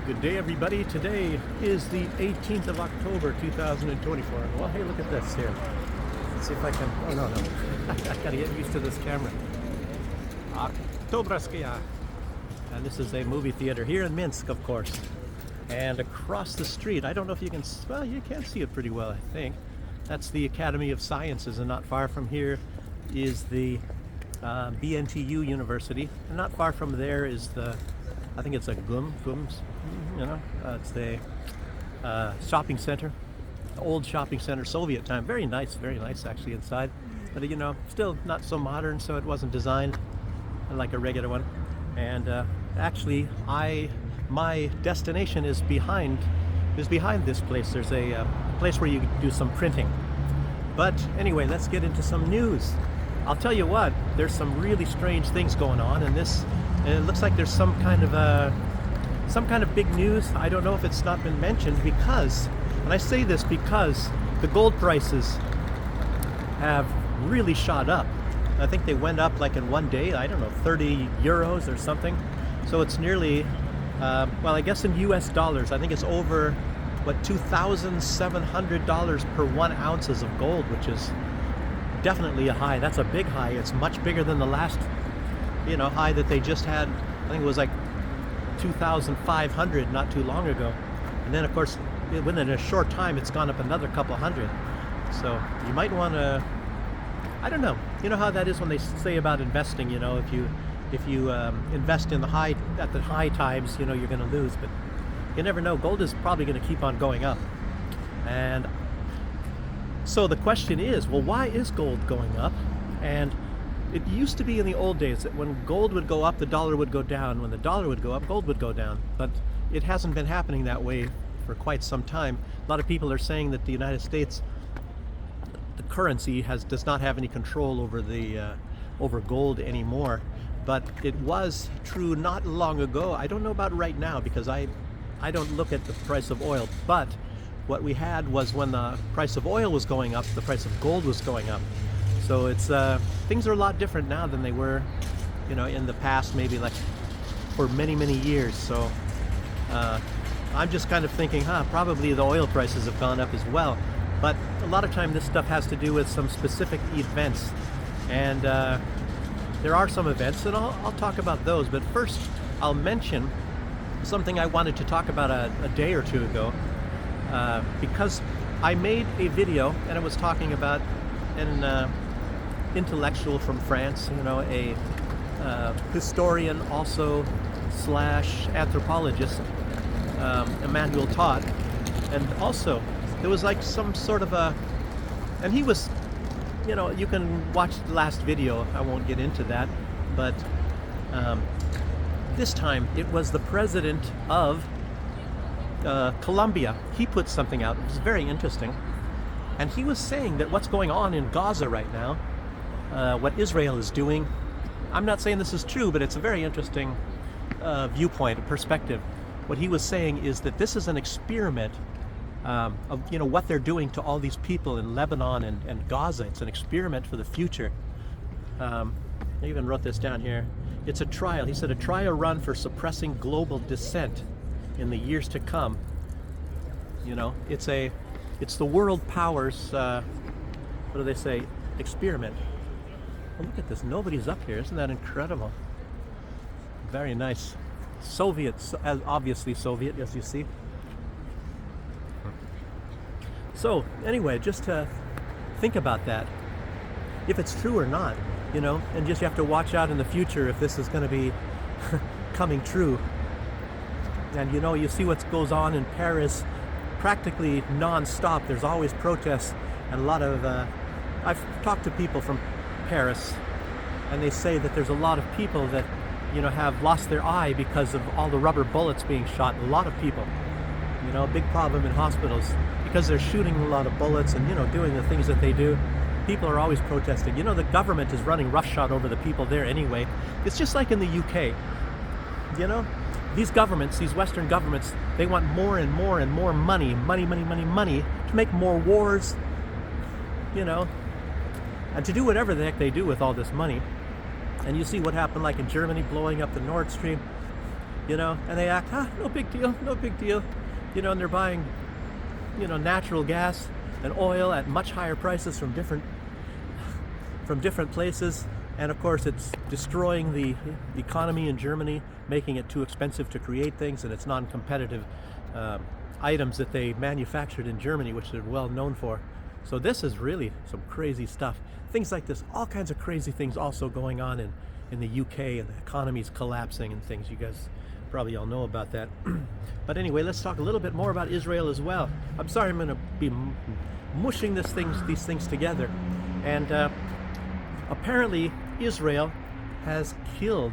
Good day, everybody. Today is the 18th of October, 2024. Well, hey, look at this here. Let's see if I can. Oh, no. I gotta get used to this camera. Oktoberskaya. And this is a movie theater here in Minsk, of course. And across the street, I don't know if you can. Well, you can see it pretty well, I think. That's the Academy of Sciences, and not far from here is the BNTU University. And not far from there is the, I think it's a GUMS, it's the shopping center, old shopping center, Soviet time. Very nice actually inside. But still not so modern, so it wasn't designed like a regular one. And actually, my destination is behind this place. There's a place where you do some printing. But anyway, let's get into some news. I'll tell you what, there's some really strange things going on, and it looks like there's some kind of big news. I don't know if it's not been mentioned because, and I say this because the gold prices have really shot up. I think they went up like in one day, I don't know, 30 euros or something. So it's nearly, well, I guess in US dollars, I think it's over, $2,700 per 1 ounces of gold, which is definitely a high. That's a big high. It's much bigger than the last, high that they just had. I think it was like 2,500 not too long ago. And then, of course, within a short time, it's gone up another couple hundred. So you might want to, I don't know. You know how that is when they say about investing. If you invest in at the high times, you're going to lose. But you never know. Gold is probably going to keep on going up. And so the question is, well, why is gold going up? And it used to be in the old days that when gold would go up, the dollar would go down. When the dollar would go up, gold would go down. But it hasn't been happening that way for quite some time. A lot of people are saying that the United States, the currency does not have any control over gold anymore. But it was true not long ago. I don't know about right now because I don't look at the price of oil. But what we had was when the price of oil was going up, the price of gold was going up. So it's things are a lot different now than they were, in the past, maybe like for many, many years. So I'm just kind of thinking, probably the oil prices have gone up as well. But a lot of time this stuff has to do with some specific events. And there are some events, and I'll talk about those. But first, I'll mention something I wanted to talk about a day or two ago. Because I made a video, and it was talking about an intellectual from France, a historian also / anthropologist, Emmanuel Todd. And also, there was like some sort of and he was, you can watch the last video, I won't get into that, but this time it was the president of Colombia. He put something out. It was very interesting. And he was saying that what's going on in Gaza right now, what Israel is doing, I'm not saying this is true, but it's a very interesting viewpoint, a perspective. What he was saying is that this is an experiment of what they're doing to all these people in Lebanon and Gaza. It's an experiment for the future. I even wrote this down here. It's a trial. He said a trial run for suppressing global dissent in the years to come. It's the world powers, what do they say, experiment. Oh, look at this, nobody's up here. Isn't that incredible? Very nice. Soviets, obviously Soviet, as you see. So anyway, just to think about that, if it's true or not, and just you have to watch out in the future if this is going to be coming true. And you see what goes on in Paris practically non-stop. There's always protests, and a lot of I've talked to people from Paris, and they say that there's a lot of people that have lost their eye because of all the rubber bullets being shot. A lot of people, a big problem in hospitals because they're shooting a lot of bullets and doing the things that they do. People are always protesting. The government is running roughshod over the people there anyway. It's just like in the UK. These governments, these Western governments, they want more and more and more money to make more wars, and to do whatever the heck they do with all this money. And you see what happened like in Germany, blowing up the Nord Stream. you know, and they act, no big deal, no big deal, you know, and they're buying, you know, natural gas and oil at much higher prices from different places. And of course, it's destroying the economy in Germany, making it too expensive to create things, and it's non-competitive items that they manufactured in Germany, which they're well known for. So this is really some crazy stuff. Things like this, all kinds of crazy things also going on in the UK, and the economy's collapsing and things. You guys probably all know about that. But anyway, let's talk a little bit more about Israel as well. I'm sorry, I'm going to be mushing these things together. And apparently Israel has killed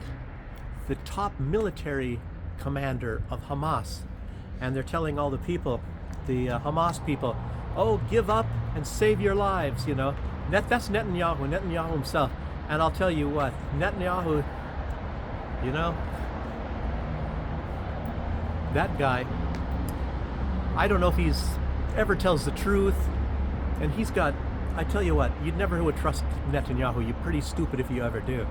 the top military commander of Hamas. And they're telling all the people, the Hamas people, oh, give up and save your lives, you know. That's Netanyahu himself. And I'll tell you what, Netanyahu, you know, that guy, I don't know if he's ever tells the truth. And he's got, I tell you what, you'd never would trust Netanyahu. You're pretty stupid if you ever do.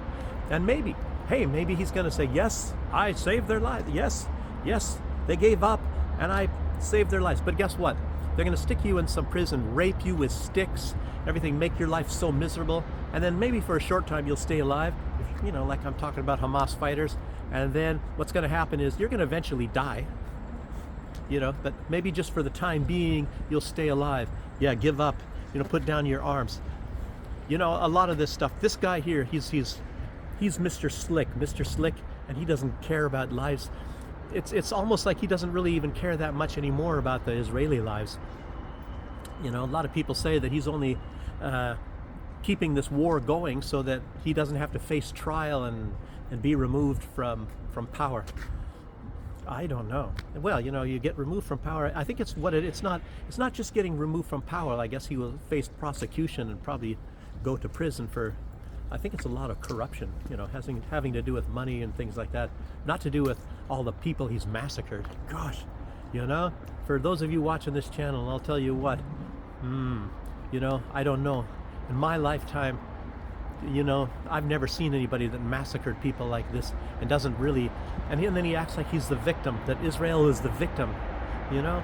And maybe, hey, maybe he's going to say, yes, I saved their lives. Yes, they gave up and I saved their lives. But guess what? They're going to stick you in some prison, rape you with sticks, everything, make your life so miserable. And then maybe for a short time you'll stay alive, you know, like I'm talking about Hamas fighters. And then what's going to happen is you're going to eventually die, you know, but maybe just for the time being, you'll stay alive. Yeah, give up, you know, put down your arms. You know, a lot of this stuff, this guy here, he's Mr. Slick, and he doesn't care about lives. It's almost like he doesn't really even care that much anymore about the Israeli lives. You know, a lot of people say that he's only keeping this war going so that he doesn't have to face trial and be removed from power. I don't know. Well, you know, you get removed from power. I think it's not just getting removed from power. I guess he will face prosecution and probably go to prison for, I think it's a lot of corruption, you know, having to do with money and things like that. Not to do with all the people he's massacred. Gosh, you know, for those of you watching this channel, I'll tell you what, you know, I don't know. In my lifetime, you know, I've never seen anybody that massacred people like this and doesn't really, and then he acts like he's the victim, that Israel is the victim, you know.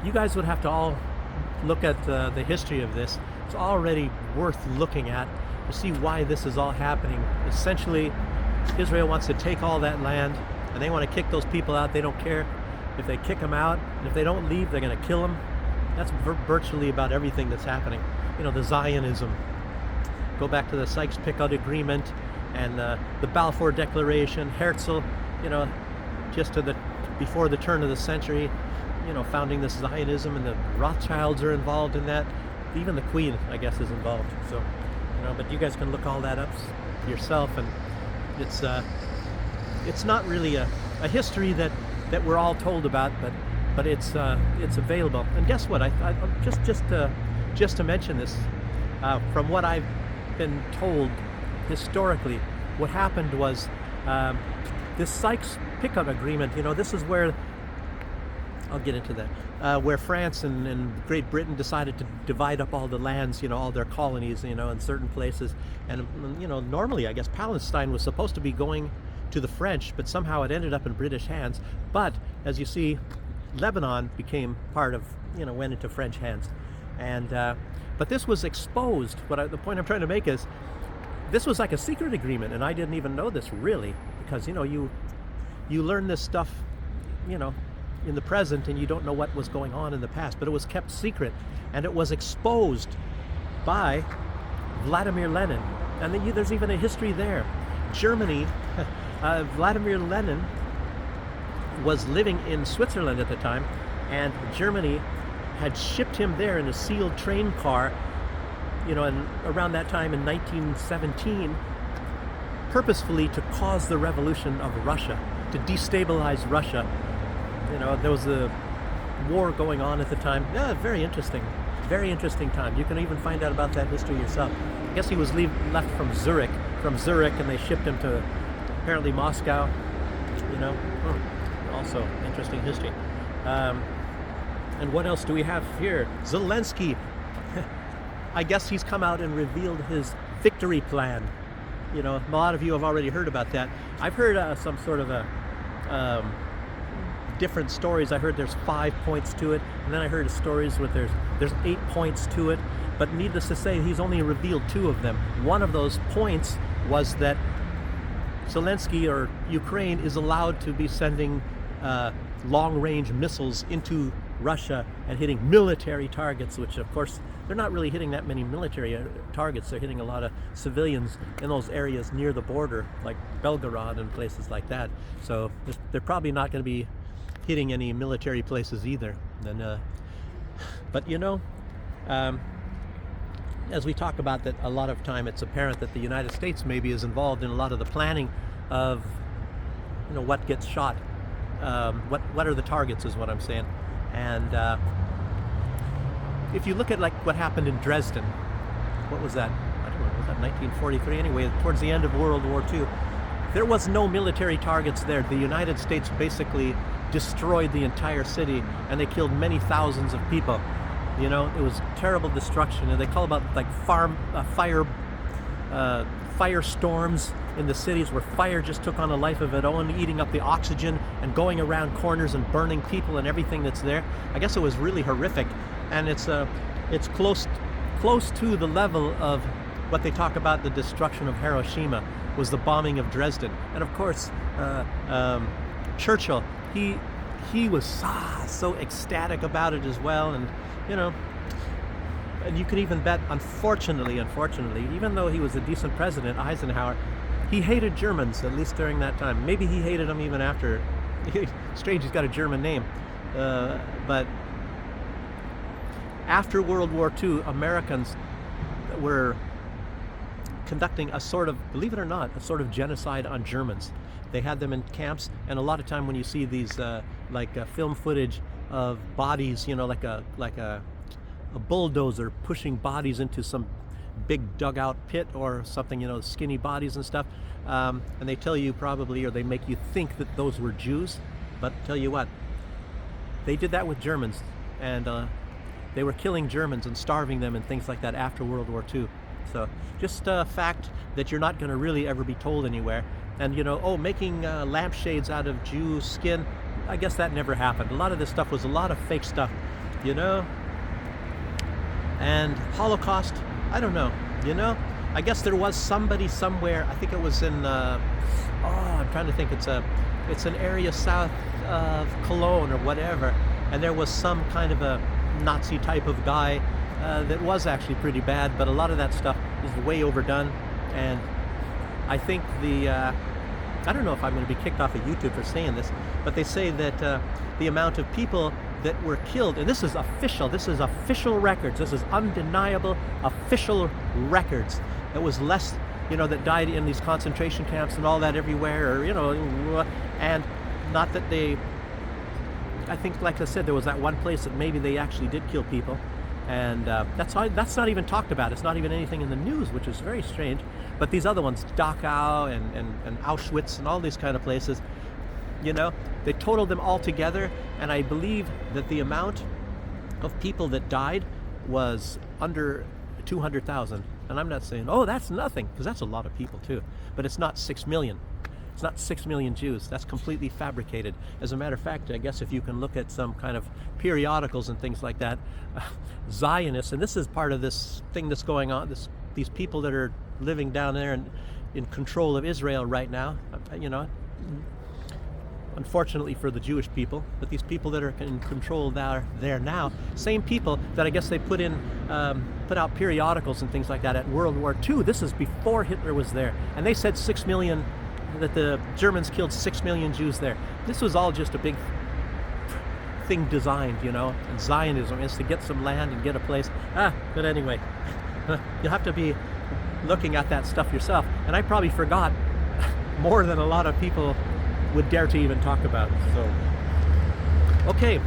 You guys would have to all look at the history of this. It's already worth looking at to see why this is all happening. Essentially, Israel wants to take all that land, and they want to kick those people out. They don't care if they kick them out, and if they don't leave, they're going to kill them. That's virtually about everything that's happening. You know, the Zionism. Go back to the Sykes-Picot Agreement and the Balfour Declaration, Herzl, you know, just before the turn of the century, you know, founding this Zionism, and the Rothschilds are involved in that. Even the Queen, I guess, is involved. So, you know, but you guys can look all that up yourself, and it's not really a history that we're all told about, but it's available. And guess what? I just to mention this, from what I've been told historically, what happened was this Sykes-Picot Agreement. You know, this is where I'll get into that. Where France and Great Britain decided to divide up all the lands, you know, all their colonies, you know, in certain places. And, you know, normally, I guess, Palestine was supposed to be going to the French, but somehow it ended up in British hands. But, as you see, Lebanon became part of, you know, went into French hands. And, but this was exposed. The point I'm trying to make is, this was like a secret agreement, and I didn't even know this, really. Because, you know, you learn this stuff, you know, in the present, and you don't know what was going on in the past, but it was kept secret, and it was exposed by Vladimir Lenin. And then there's even a history there. Germany, Vladimir Lenin was living in Switzerland at the time, and Germany had shipped him there in a sealed train car, you know, and around that time in 1917, purposefully to cause the revolution of Russia, to destabilize Russia. You know, there was a war going on at the time. Yeah, very interesting time. You can even find out about that history yourself. I guess he was left from Zurich, and they shipped him to apparently Moscow. You know, also interesting history. And what else do we have here? Zelensky. I guess he's come out and revealed his victory plan. You know, a lot of you have already heard about that. I've heard some sort of a um, different stories. I heard there's 5 points to it, and then I heard stories where there's 8 points to it. But needless to say, he's only revealed two of them. One of those points was that Zelensky or Ukraine is allowed to be sending long-range missiles into Russia and hitting military targets, which of course they're not really hitting that many military targets. They're hitting a lot of civilians in those areas near the border, like Belgorod and places like that. So they're probably not going to be hitting any military places either. And but you know, as we talk about that, a lot of time it's apparent that the United States maybe is involved in a lot of the planning of, you know, what gets shot, what are the targets is what I'm saying. And if you look at like what happened in Dresden, what was that? I don't know, was that 1943? Anyway, towards the end of World War II, there was no military targets there. The United States basically destroyed the entire city, and they killed many thousands of people. You know, it was terrible destruction, and they call about like firestorms in the cities where fire just took on a life of its own, eating up the oxygen and going around corners and burning people and everything that's there. I guess it was really horrific, and it's close to the level of what they talk about the destruction of Hiroshima was the bombing of Dresden. And of course, Churchill, he was so ecstatic about it as well, and you know, and you could even bet, unfortunately, even though he was a decent president, Eisenhower, he hated Germans, at least during that time. Maybe he hated them even after. Strange, he's got a German name. But after World War II, Americans were conducting a sort of, believe it or not, a sort of genocide on Germans. They had them in camps, and a lot of time when you see these film footage of bodies, you know, like a bulldozer pushing bodies into some big dugout pit or something, you know, skinny bodies and stuff, and they tell you probably, or they make you think that those were Jews, but tell you what, they did that with Germans, and they were killing Germans and starving them and things like that after World War II. So just a fact that you're not going to really ever be told anywhere. And you know, oh, making lampshades out of Jew skin, I guess that never happened. A lot of this stuff was a lot of fake stuff, you know. And Holocaust, I don't know, you know. I guess there was somebody somewhere, I think it was in, I'm trying to think, it's an area south of Cologne or whatever, and there was some kind of a Nazi type of guy that was actually pretty bad, but a lot of that stuff is way overdone. And I think I don't know if I'm going to be kicked off of YouTube for saying this, but they say that the amount of people that were killed, and this is official records, this is undeniable official records, it was less, you know, that died in these concentration camps and all that everywhere, or, you know, and not that they, I think, like I said, there was that one place that maybe they actually did kill people, and that's not even talked about. It's not even anything in the news, which is very strange. But these other ones, Dachau and Auschwitz and all these kind of places, you know, they totaled them all together, and I believe that the amount of people that died was under 200,000. And I'm not saying, oh, that's nothing, because that's a lot of people too. But it's not 6 million. It's not 6 million Jews. That's completely fabricated. As a matter of fact, I guess if you can look at some kind of periodicals and things like that, Zionists, and this is part of this thing that's going on, these people that are living down there and in control of Israel right now, you know, unfortunately for the Jewish people, but these people that are in control there now, same people that I guess they put out periodicals and things like that at World War II. This is before Hitler was there, and they said 6 million, that the Germans killed 6 million Jews there. This was all just a big thing designed, you know, and Zionism is to get some land and get a place. But anyway, you'll have to be looking at that stuff yourself, and I probably forgot more than a lot of people would dare to even talk about. So, okay,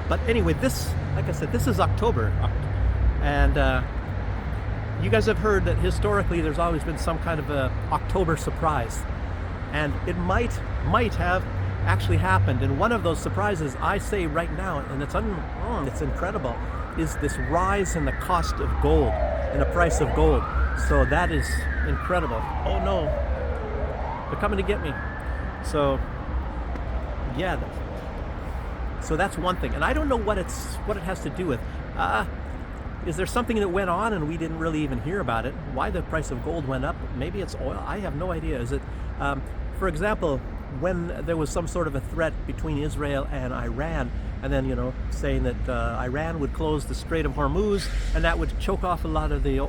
but anyway, this, like I said, this is October, and you guys have heard that historically there's always been some kind of a October surprise, and it might have actually happened. And one of those surprises, I say right now, and it's incredible, is this rise in the cost of gold and the price of gold. So that is incredible. Oh no, they're coming to get me. So yeah, so that's one thing, and I don't know what it has to do with. Is there something that went on and we didn't really even hear about it? Why the price of gold went up? Maybe it's oil. I have no idea. Is it, for example, when there was some sort of a threat between Israel and Iran, and then saying that Iran would close the Strait of Hormuz, and that would choke off a lot of the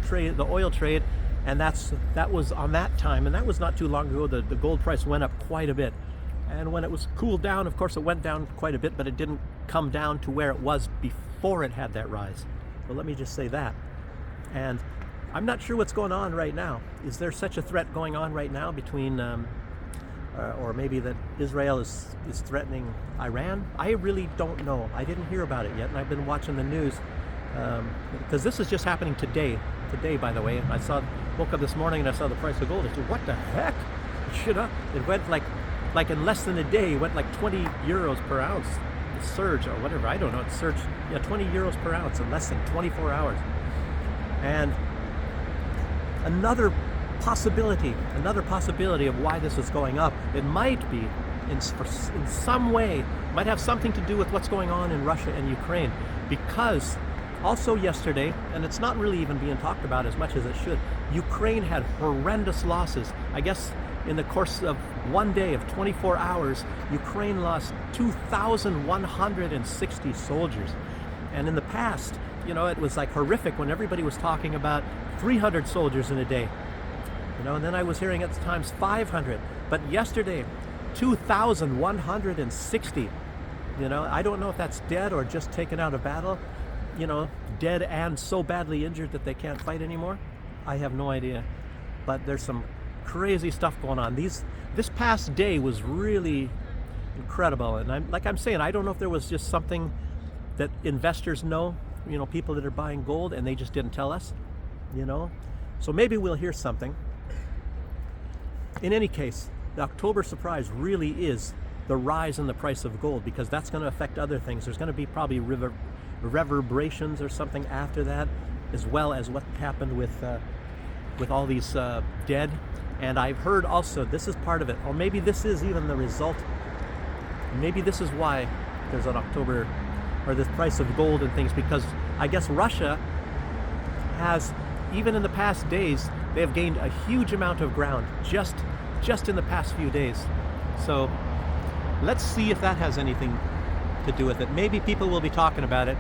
trade, the oil trade, and that was on that time, and that was not too long ago. The gold price went up quite a bit. And when it was cooled down, of course, it went down quite a bit, but it didn't come down to where it was before it had that rise. Well, let me just say that. And I'm not sure what's going on right now. Is there such a threat going on right now between, or maybe that Israel is threatening Iran? I really don't know. I didn't hear about it yet, and I've been watching the news because this is just happening today. Today, by the way, woke up this morning and I saw the price of gold. I said, what the heck? It went like in less than a day, it went like 20 euros per ounce. It surged or whatever, I don't know, it surged, 20 euros per ounce in less than 24 hours. And another possibility of why this is going up, it might be in some way, might have something to do with what's going on in Russia and Ukraine. Because also yesterday, and it's not really even being talked about as much as it should, Ukraine had horrendous losses. I guess in the course of one day of 24 hours, Ukraine lost 2,160 soldiers. And in the past, it was like horrific when everybody was talking about 300 soldiers in a day. And then I was hearing at times 500. But yesterday, 2,160. I don't know if that's dead or just taken out of battle. Dead and so badly injured that they can't fight anymore. I have no idea. But there's some crazy stuff going on. This past day was really incredible, and I'm saying, I don't know if there was just something that investors know, people that are buying gold, and they just didn't tell us, so maybe we'll hear something. In any case, the October surprise really is the rise in the price of gold, because that's going to affect other things. There's going to be probably reverberations or something after that, as well as what happened with all these dead. And I've heard also, this is part of it, or maybe this is even the result. Maybe this is why there's an October, or this price of gold and things, because I guess Russia has, even in the past days, they have gained a huge amount of ground just in the past few days. So let's see if that has anything to do with it. Maybe people will be talking about it.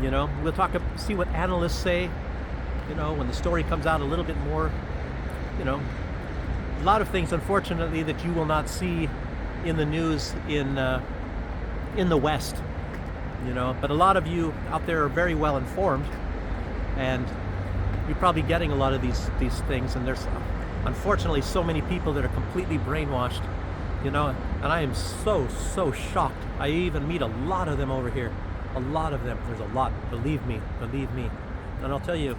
We'll see what analysts say, when the story comes out a little bit more. A lot of things, unfortunately, that you will not see in the news in the West, but a lot of you out there are very well informed, and you're probably getting a lot of these things, and there's unfortunately so many people that are completely brainwashed, and I am so shocked. I even meet a lot of them over here, a lot of them. There's a lot, believe me, and I'll tell you,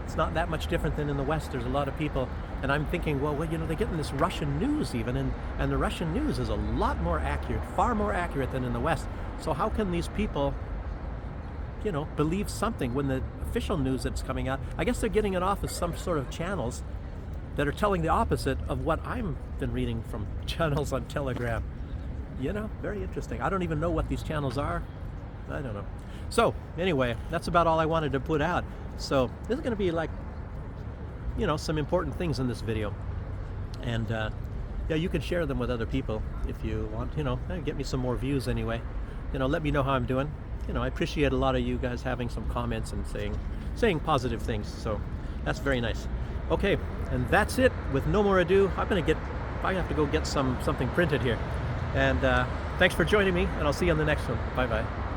it's not that much different than in the West. There's a lot of people, and I'm thinking, well, they're getting this Russian news even, and the Russian news is a lot more accurate, far more accurate than in the West. So how can these people, believe something when the official news that's coming out, I guess they're getting it off of some sort of channels that are telling the opposite of what I've been reading from channels on Telegram. Very interesting. I don't even know what these channels are. I don't know. So anyway, that's about all I wanted to put out. So this is going to be like, some important things in this video. And you can share them with other people if you want, get me some more views anyway. Let me know how I'm doing. I appreciate a lot of you guys having some comments and saying positive things. So that's very nice. Okay, and that's it. With no more ado, I have to go get something printed here. And thanks for joining me, and I'll see you on the next one. Bye-bye.